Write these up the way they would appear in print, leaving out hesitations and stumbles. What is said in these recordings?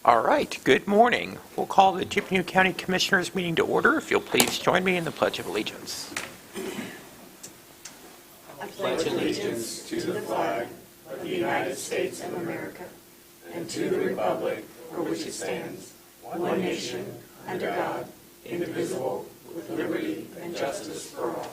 All right, good morning. We'll call the Tippecanoe County Commissioners meeting to order. If you'll please join me in the Pledge of Allegiance. I pledge allegiance to the flag of the United States of America and to the republic for which it stands, one nation, under God, indivisible, with liberty and justice for all.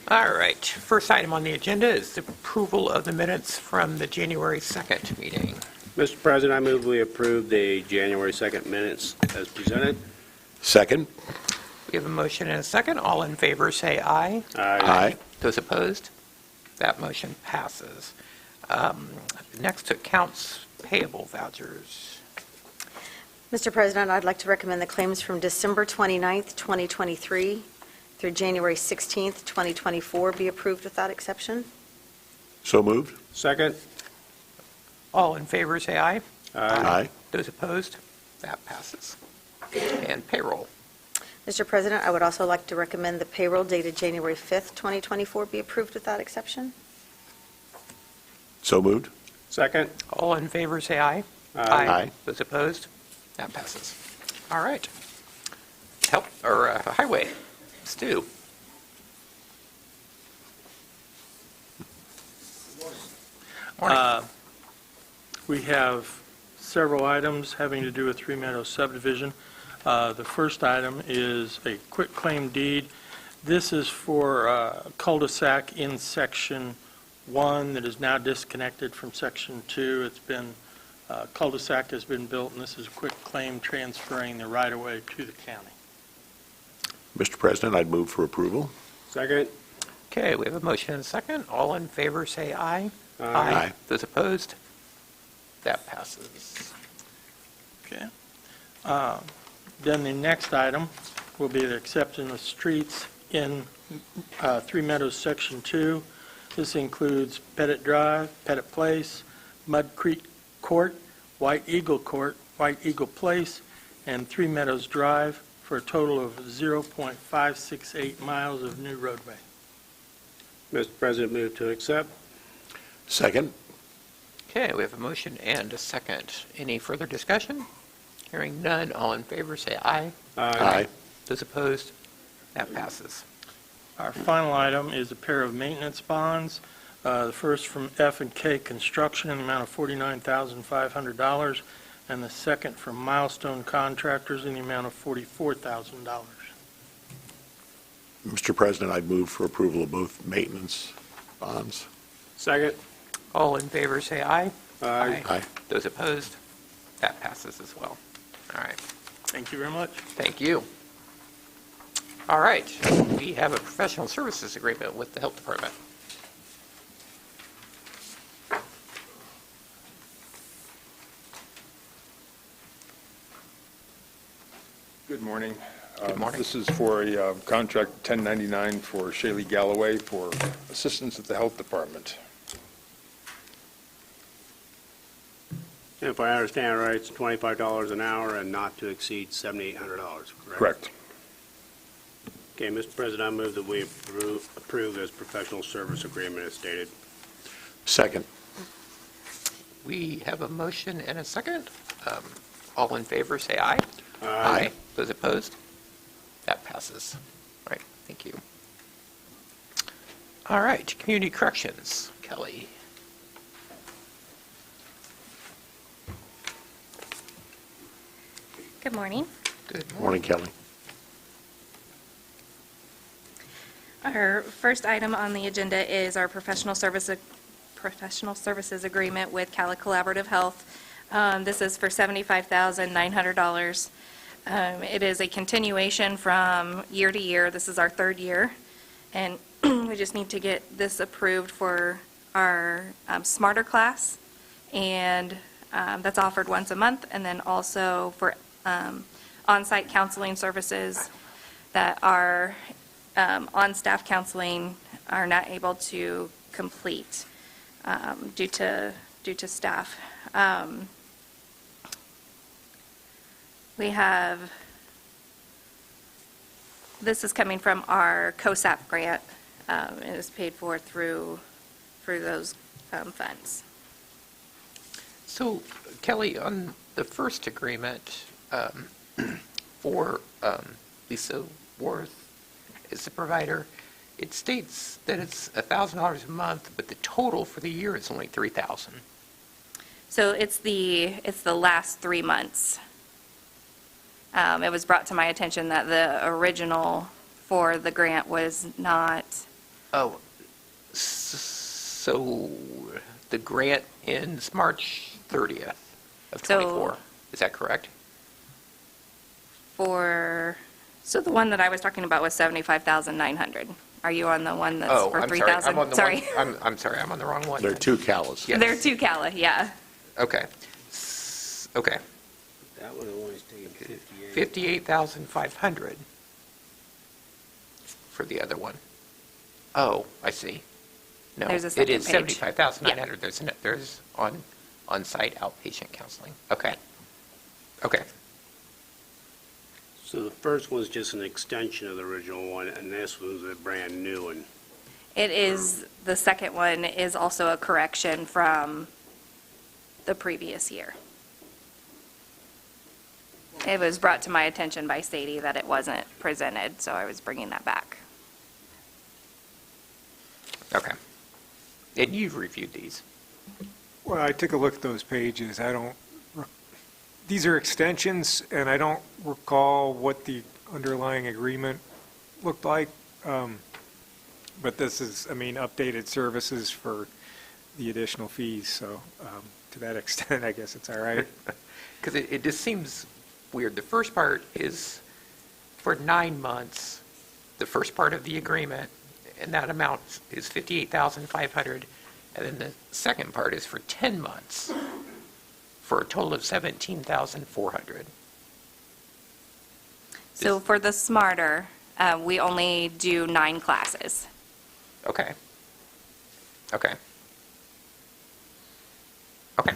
All right, first item on the agenda is the approval of the minutes from the January 2nd meeting. Mr. President, I move we approve the January 2nd minutes as presented. Second. We have a motion and a second. All in favor say aye. Aye. Those opposed? That motion passes. Next, accounts payable vouchers. Mr. President, I'd like to recommend the claims from December 29th, 2023 through January 16th, 2024 be approved without exception. So moved. Second. All in favor say aye. Aye. Those opposed? That passes. And payroll. Mr. President, I would also like to recommend the payroll dated January 5th, 2024 be approved without exception. So moved. Second. All in favor say aye. Aye. Those opposed? That passes. All right. Highway. Stu. Morning. We have several items having to do with Three Meadows subdivision. The first item is a quitclaim deed. This is for a cul-de-sac in Section 1 that is now disconnected from Section 2. It's been, cul-de-sac has been built, and this is a quitclaim transferring the right-of-way to the county. Mr. President, I'd move for approval. Second. Okay, we have a motion and a second. All in favor say aye. Aye. Those opposed? That passes. Okay. Then the next item will be the acceptance of streets in Three Meadows Section 2. This includes Pettit Drive, Pettit Place, Mud Creek Court, White Eagle Court, White Eagle Place, and Three Meadows Drive for a total of 0.568 miles of new roadway. Mr. President, move to accept. Second. Okay, we have a motion and a second. Any further discussion? Hearing none, all in favor say aye. Aye. Those opposed? That passes. Our final item is a pair of maintenance bonds. The first from F&K Construction in the amount of $49,500, and the second from Milestone Contractors in the amount of $44,000. Mr. President, I'd move for approval of both maintenance bonds. Second. All in favor say aye. Aye. Those opposed? That passes as well. All right. Thank you very much. Thank you. All right. We have a professional services agreement with the Health Department. Good morning. Good morning. This is for a contract 1099 for Shaylee Galloway for assistance at the Health Department. If I understand right, it's $25 an hour and not to exceed $7,800, correct? Correct. Okay, Mr. President, I move that we approve this professional service agreement as stated. Second. We have a motion and a second. All in favor say aye. Aye. Those opposed? That passes. All right. Thank you. All right. Community corrections. Kelly. Good morning. Good Morning, Kelly. Our first item on the agenda is our professional services agreement with Cali Collaborative Health. This is for $75,900. It is a continuation from year to year. This is our third year, and we just need to get this approved for our Smarter class, and that's offered once a month, and then also for on-site counseling services that are on-staff counseling are not able to complete due to staff. We have, this is coming from our COSAP grant. It is paid for through those funds. So Kelly, on the first agreement for Lisa Worth as the provider, it states that it's $1,000 a month, but the total for the year is only $3,000. So it's the last 3 months. It was brought to my attention that the original for the grant was not, Oh, so the grant ends March 30th of So- 24. Is that correct? so the one that I was talking about was 75,900. Are you on the one that's Oh, for I'm sorry. 3,000? I'm on the Sorry. one. I'm sorry. I'm on the wrong one. There are two CALAs. Yes. There are 2 CALA, yeah. Okay. Okay. That one only stated 58. 58,500 for the other one. Oh, I see. No, There's a it second is page. 75,900. There's on-site outpatient counseling. Okay. Okay. So the first one's just an extension of the original one, and this was a brand new one. It is, the second one is also a correction from the previous year. It was brought to my attention by Sadie that it wasn't presented, so I was bringing that back. Okay. And you've reviewed these. Well, I took a look at those pages. These are extensions, and I don't recall what the underlying agreement looked like. But this is, updated services for the additional fees, so to that extent, I guess it's all right. Because it just seems weird. The first part is for 9 months, the first part of the agreement, and that amount is 58,500. And then the second part is for 10 months, for a total of 17,400. So for the Smarter, we only do 9 classes. Okay. Okay. Okay.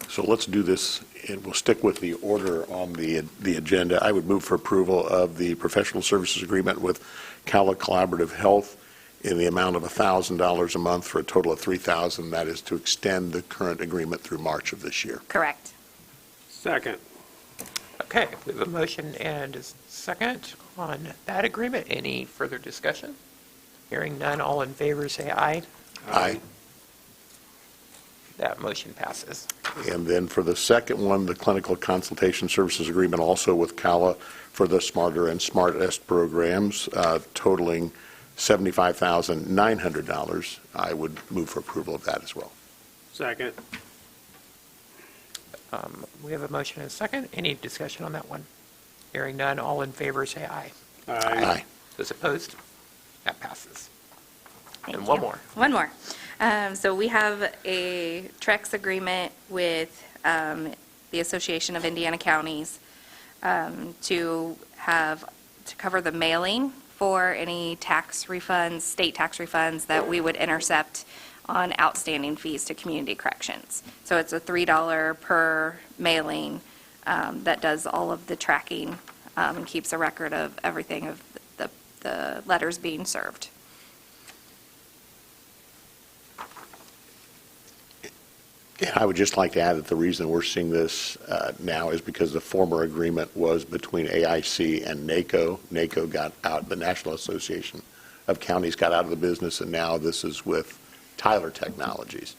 So let's do this, and we'll stick with the order on the agenda. I would move for approval of the professional services agreement with CALA Collaborative Health in the amount of $1,000 a month for a total of $3,000. That is to extend the current agreement through March of this year. Correct. Second. Okay, we have a motion and a second on that agreement. Any further discussion? Hearing none, all in favor say aye. Aye. That motion passes. And then for the second one, the clinical consultation services agreement also with CALA for the Smarter and SmartEst programs, totaling $75,900. I would move for approval of that as well. Second. We have a motion and a second. Any discussion on that one? Hearing none, all in favor say aye. Aye. Those opposed? That passes. Thank And one you. more. One more. So we have a Trex agreement with the Association of Indiana Counties to cover the mailing for any tax refunds, state tax refunds that we would intercept on outstanding fees to community corrections. So it's a $3 per mailing that does all of the tracking and keeps a record of everything of the letters being served. Yeah, I would just like to add that the reason we're seeing this now is because the former agreement was between AIC and NACO. NACO got out, the National Association of Counties got out of the business, and now this is with Tyler Technologies.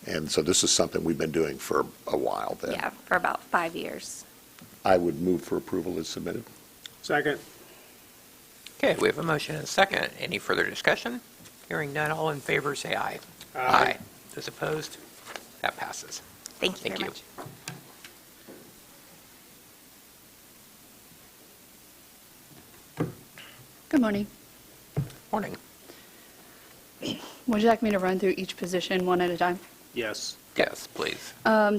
And so this is something we've been doing for a while then. Yeah, for about 5 years. I would move for approval as submitted. Second. Okay, we have a motion and a second. Any further discussion? Hearing none, all in favor say aye. Aye. Those opposed? That passes. Thank you Thank very you. much. Good morning. Morning. Would you like me to run through each position one at a time? Yes. Yes, please.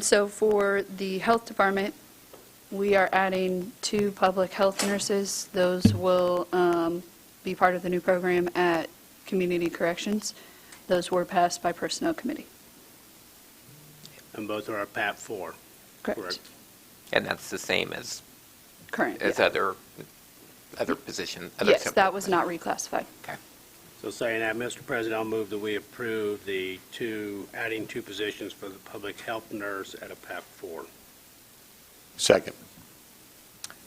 So for the health department, we are adding 2 public health nurses. Those will be part of the new program at community corrections. Those were passed by personnel committee. And both are PAP 4. Correct. And that's the same as Current, yeah. other position? Yes, that was not reclassified. Okay. So saying that, Mr. President, I'll move that we approve adding two positions for the public health nurse at a PAP 4. Second.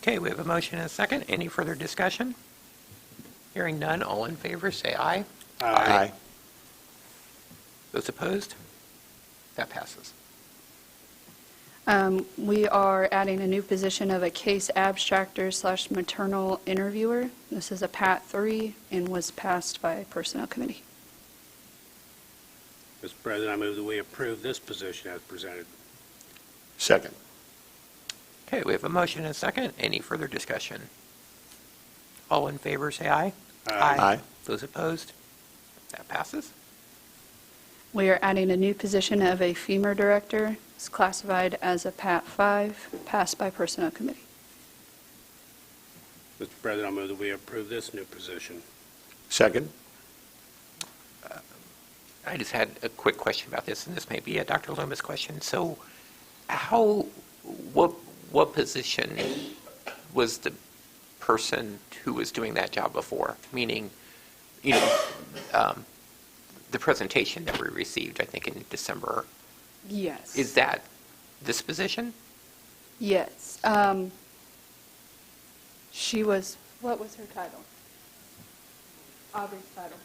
Okay, we have a motion and a second. Any further discussion? Hearing none, all in favor, say aye. Aye. Those opposed? That passes. We are adding a new position of a case abstractor / maternal interviewer. This is a PAT 3 and was passed by Personnel Committee. Mr. President, I move that we approve this position as presented. Second. Okay, we have a motion and a second. Any further discussion? All in favor, say aye. Aye. Those opposed? That passes. We are adding a new position of a FEMR director. It's classified as a PAT 5, passed by Personnel Committee. Mr. President, I move that we approve this new position. Second. I just had a quick question about this, and this may be a Dr. Loomis question. So what position was the person who was doing that job before? Meaning, the presentation that we received, I think, in December, Yes. is that this position? Yes. She was, what was her title? Aubrey's title?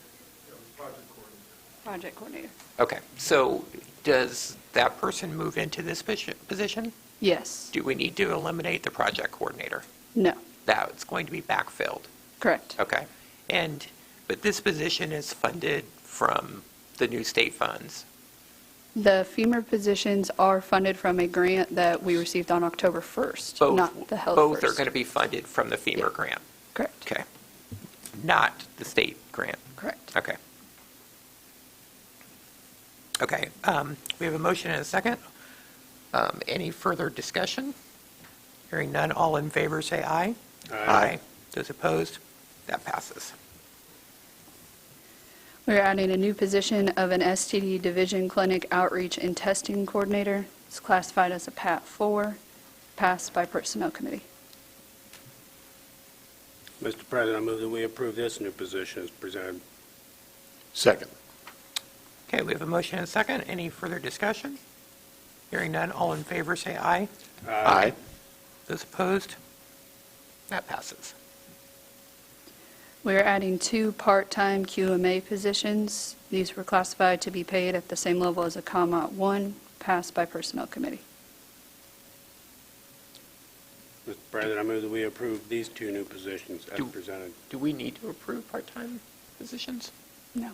Project coordinator. Okay, so does that person move into this position? Yes. Do we need to eliminate the project coordinator? No. That's going to be backfilled. Correct. Okay. But this position is funded from the new state funds. The FEMR positions are funded from a grant that we received on October 1st, not the Health Both First. are going to be funded from the FEMA Yeah. grant. Correct. Okay. Not the state grant. Correct. Okay. Okay. We have a motion and a second. Any further discussion? Hearing none, all in favor say aye. Aye. Those opposed? That passes. We're adding a new position of an STD Division Clinic Outreach and Testing Coordinator. It's classified as a PAT 4, passed by Personnel Committee. Mr. President, I move that we approve this new position as presented. Second. Okay, we have a motion and a second. Any further discussion? Hearing none, all in favor say aye. Aye. Those opposed? That passes. We are adding 2 part-time QMA positions. These were classified to be paid at the same level as a COMMOT 1, passed by Personnel Committee. Mr. President, I move that we approve these 2 new positions as presented. Do we need to approve part-time positions? No.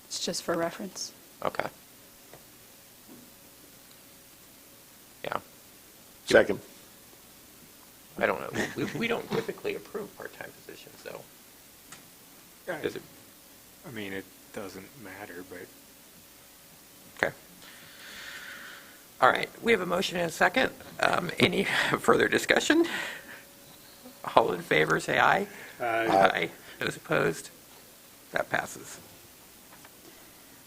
It's just for reference. Okay. Yeah, Second. I don't know. We don't typically approve part-time positions, though. Is it? I mean, it doesn't matter, but Okay. All right, we have a motion and a second. Any further discussion? All in favor, say aye. Aye. Those opposed? That passes.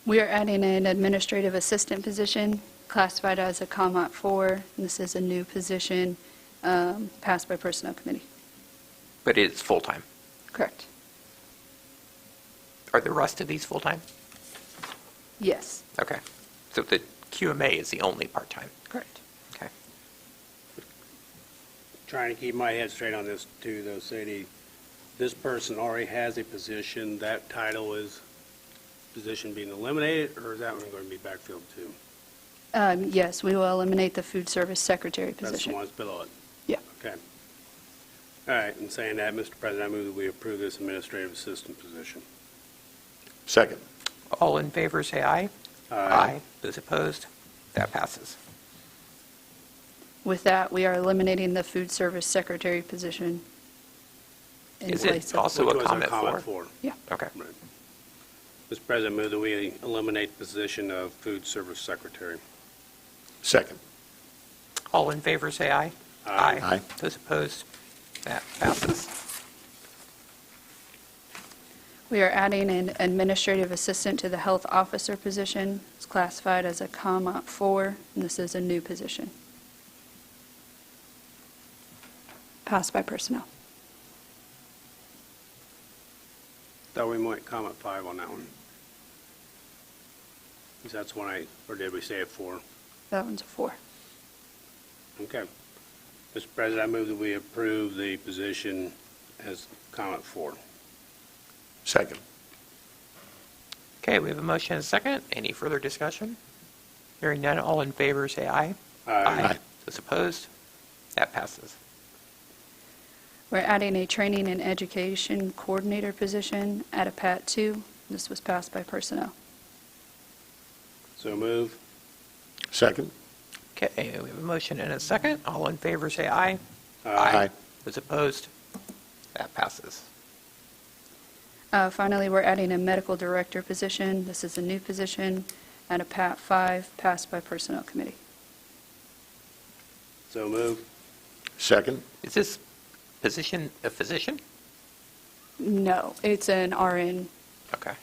We are adding an administrative assistant position, classified as a COMMOT 4. This is a new position, passed by Personnel Committee. But it's full-time. Correct. Are the rest of these full-time? Yes. Okay. So the QMA is the only part-time. Correct. Okay. Trying to keep my head straight on this too, though, Sadie. This person already has a position. That title is position being eliminated, or is that one going to be backfilled too? Yes, we will eliminate the food service secretary That's the position. ones below it? Yeah. Okay. All right, in saying that, Mr. President, I move that we approve this administrative assistant position. Second. All in favor, say aye. Those opposed? That passes. With that, we are eliminating the food service secretary position. in Is place it of- also Which a was comment comment for? Yeah. Okay. Right. Mr. President, I move that we eliminate the position of food service secretary. Second. All in favor, say aye. Aye. Those opposed? That passes. We are adding an administrative assistant to the health officer position. It's classified as a COMMOT 4, and this is a new position. Passed by Personnel. Thought we might comment 5 on that one. Is that's one or did we say it 4? That one's a 4. Okay. Mr. President, I move that we approve the position as comment 4. Second. Okay, we have a motion and a second. Any further discussion? Hearing none, all in favor, say aye. Aye. Those opposed? That passes. We're adding a training and education coordinator position at a PAT 2. This was passed by personnel. So move. Second. Okay, we have a motion and a second. All in favor, say aye. Aye. Those opposed? That passes. Finally, we're adding a medical director position. This is a new position at a PAT 5, passed by Personnel Committee. So move. Second. Is this position a physician? No, it's an RN. Okay.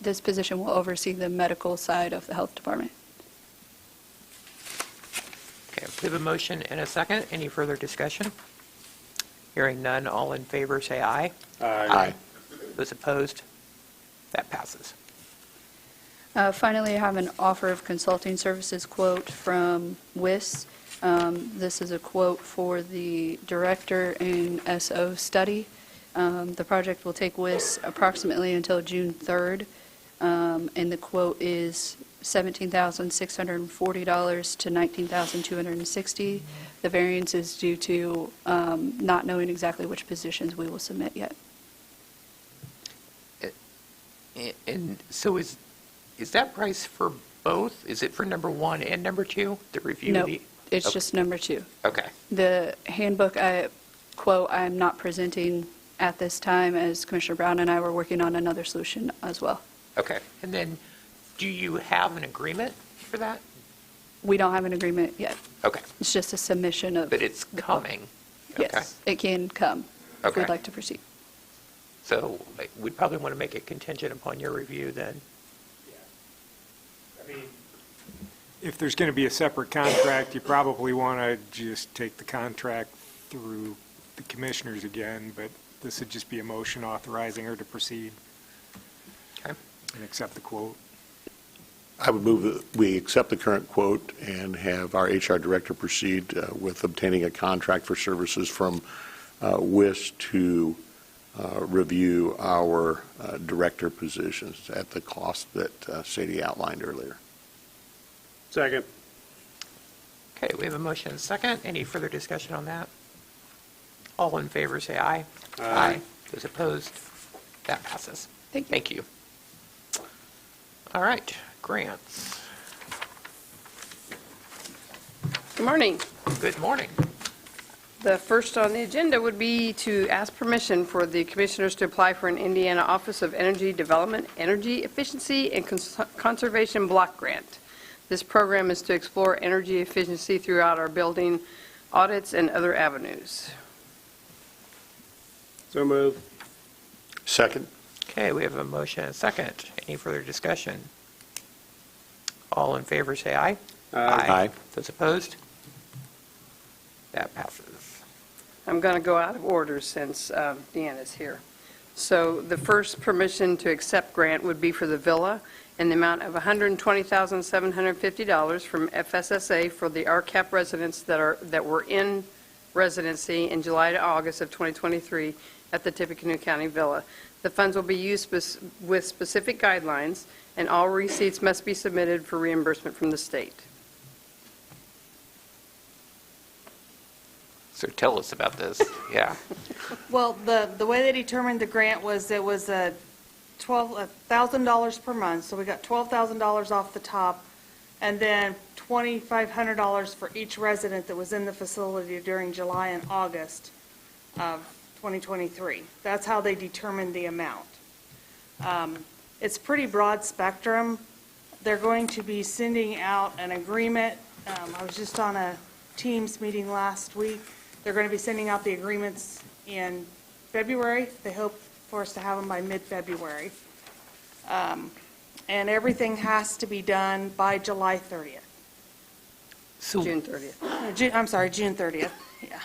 This position will oversee the medical side of the health department. Okay, we have a motion and a second. Any further discussion? Hearing none, all in favor, say aye. Aye. Those opposed? That passes. Finally, I have an offer of consulting services quote from WIS. This is a quote for the director and SO study. The project will take WIS approximately until June 3rd, and the quote is $17,640 to $19,260. The variance is due to not knowing exactly which positions we will submit yet. And so is that price for both? Is it for number 1 and number 2, the review? No, the- it's Okay. just number 2. Okay, The handbook quote I am not presenting at this time, as Commissioner Brown and I were working on another solution as well. okay. And then, do you have an agreement for that? We don't have an agreement yet. Okay, It's just a submission of. but it's coming? Okay. Yes, it can come if Okay. we'd like to proceed. So we'd probably want to make it contingent upon your review then. I mean, if there's going to be a separate contract, you probably want to just take the contract through the commissioners again, but this would just be a motion authorizing her to proceed Okay. and accept the quote. I would move that we accept the current quote and have our HR director proceed with obtaining a contract for services from WIS to review our director positions at the cost that Sadie outlined earlier. Second. Okay, we have a motion and a second. Any further discussion on that? All in favor, say aye. Aye. Those opposed? That passes. Thank you. Thank you. All right, grants. Good morning. Good morning. The first on the agenda would be to ask permission for the commissioners to apply for an Indiana Office of Energy Development, Energy Efficiency and Conservation Block Grant. This program is to explore energy efficiency throughout our building, audits, and other avenues. So move. Second. Okay, we have a motion and a second. Any further discussion? All in favor, say aye. Aye. Those opposed? That passes. I'm going to go out of order since Deanna's here. So the first permission to accept grant would be for the villa in the amount of $120,750 from FSSA for the RCAP residents that were in residency in July to August of 2023 at the Tippecanoe County Villa. The funds will be used with specific guidelines, and all receipts must be submitted for reimbursement from the state. So tell us about this. Yeah. Well, the way they determined the grant was it was $1,000 per month, so we got $12,000 off the top, and then $2,500 for each resident that was in the facility during July and August of 2023. That's how they determined the amount. It's pretty broad spectrum. They're going to be sending out an agreement. I was just on a Teams meeting last week. They're going to be sending out the agreements in February. They hope for us to have them by mid-February. And everything has to be done by July 30th. So, June 30th. I'm sorry, June 30th, yeah.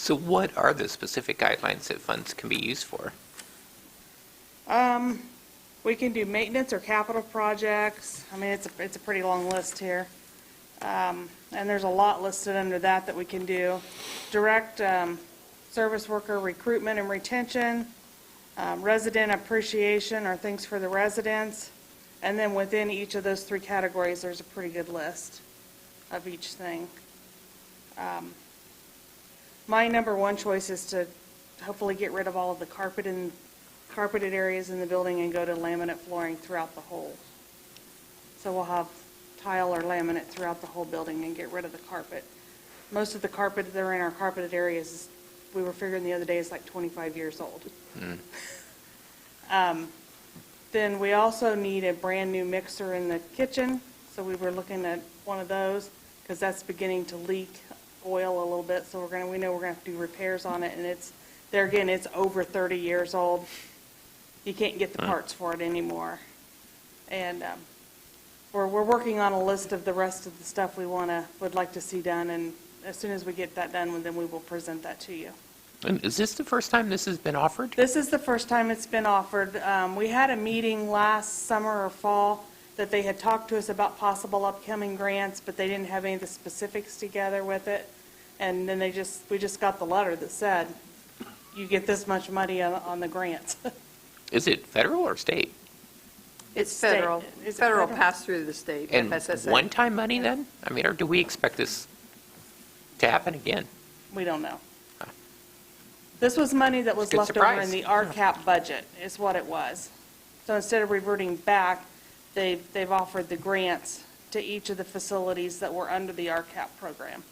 So what are the specific guidelines that funds can be used for? We can do maintenance or capital projects. I mean, it's a pretty long list here. And there's a lot listed under that we can do. Direct service worker recruitment and retention, resident appreciation or things for the residents. And then within each of those three categories, there's a pretty good list of each thing. My number one choice is to hopefully get rid of all of the carpeted areas in the building and go to laminate flooring throughout the whole. So we'll have tile or laminate throughout the whole building and get rid of the carpet. Most of the carpet that are in our carpeted areas, we were figuring the other day, is like 25 years old. Then we also need a brand-new mixer in the kitchen, so we were looking at one of those, because that's beginning to leak oil a little bit, so we know we're going to have to do repairs on it, and it's over 30 years old. You can't get the parts for it anymore. And we're working on a list of the rest of the stuff we would like to see done, and as soon as we get that done, then we will present that to you. And is this the first time this has been offered? This is the first time it's been offered. We had a meeting last summer or fall that they had talked to us about possible upcoming grants, but they didn't have any of the specifics together with it. And then we just got the letter that said, you get this much money on the grants. Is it federal or state? It's State. federal. Is it Federal federal? pass through the state, And FSSA. one-time money then? I mean, or do we expect this to happen again? We don't know. This was money that was Good left over in surprise. the RCAP budget, is what it was. So instead of reverting back, they've offered the grants to each of the facilities that were under the RCAP program.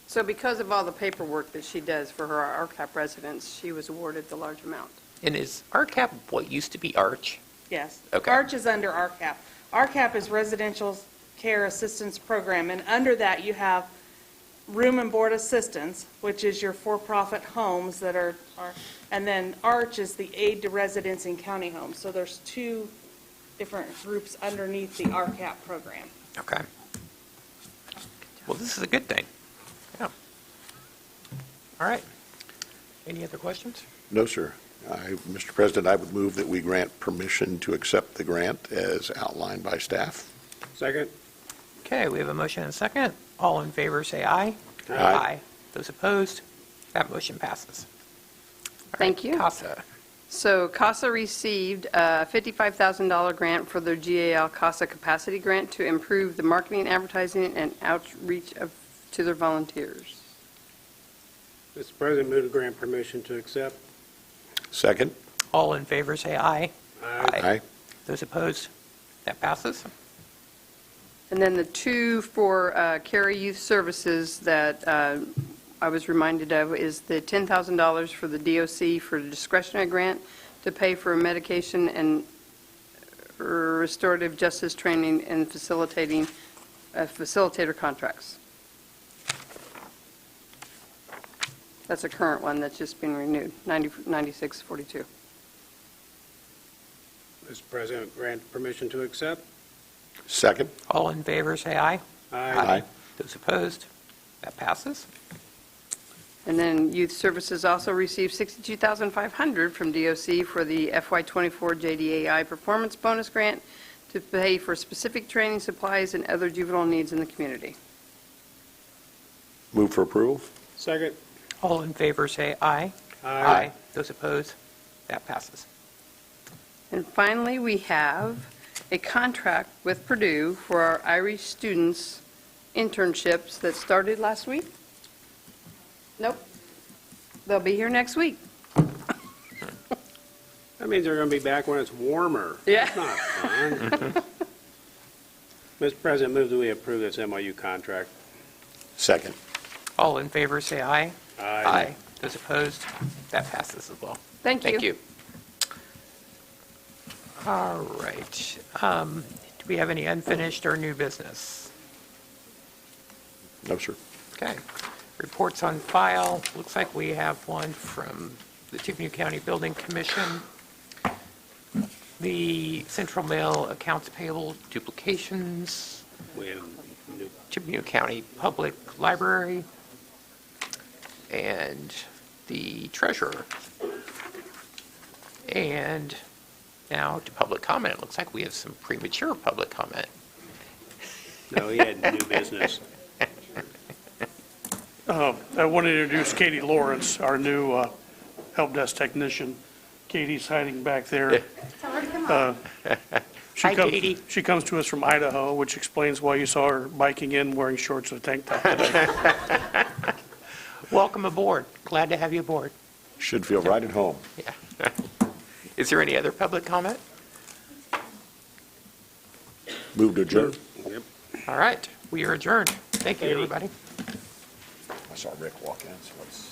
So because of all the paperwork that she does for her RCAP residents, she was awarded the large amount. And is RCAP what used to be ARCH? Yes. Okay. ARCH is under RCAP. RCAP is Residential Care Assistance Program, and under that you have room and board assistance, which is your for-profit homes that are, and then ARCH is the aid to residents in county homes. So there's two different groups underneath the RCAP program. Okay. Well, this is a good thing. Yeah. All right. Any other questions? No, sir. Mr. President, I would move that we grant permission to accept the grant as outlined by staff. Second? Okay, we have a motion and a second. All in favor, say aye. Aye. Those opposed, that motion passes. All Thank right, you. CASA. So CASA received a $55,000 grant for their GAL CASA Capacity Grant to improve the marketing, advertising, and outreach to their volunteers. Mr. President, move to grant permission to accept. Second? All in favor, say aye. Aye. Those opposed, that passes. And then the two for Cary Youth Services that I was reminded of is the $10,000 for the DOC for a discretionary grant to pay for medication and restorative justice training and facilitating facilitator contracts. That's a current one that's just been renewed, 9642. Mr. President, grant permission to accept. Second? All in favor, say aye. Aye. Those opposed, that passes. And then Youth Services also received $62,500 from DOC for the FY24 JDAI Performance Bonus Grant to pay for specific training supplies and other juvenile needs in the community. Move for approval? Second? All in favor, say aye. Aye. Those opposed, that passes. And finally, we have a contract with Purdue for our Irish students internships that started last week. Nope. They'll be here next week. That means they're going to be back when it's warmer. Yeah. That's not fun. Mr. President, move that we approve this MOU contract. Second. All in favor, say aye. Aye. Those opposed, that passes as well. Thank you. Thank you. All right. Do we have any unfinished or new business? No, sir. Okay. Reports on file. Looks like we have one from the Tippecanoe County Building Commission. The Central Mail accounts payable duplications. We have new. Tippecanoe County Public Library. and the treasurer. And now to public comment. It looks like we have some premature public comment. No, he had new business. I want to introduce Katie Lawrence, our new help desk technician. Katie's hiding back there. Hi, Katie. She comes to us from Idaho, which explains why you saw her biking in wearing shorts and a tank top today. Welcome aboard. Glad to have you aboard. Should feel right at home. Yeah. Is there any other public comment? Move to adjourn. Yep. All right, we are adjourned. Thank you, everybody. I saw Rick walk in, so let's.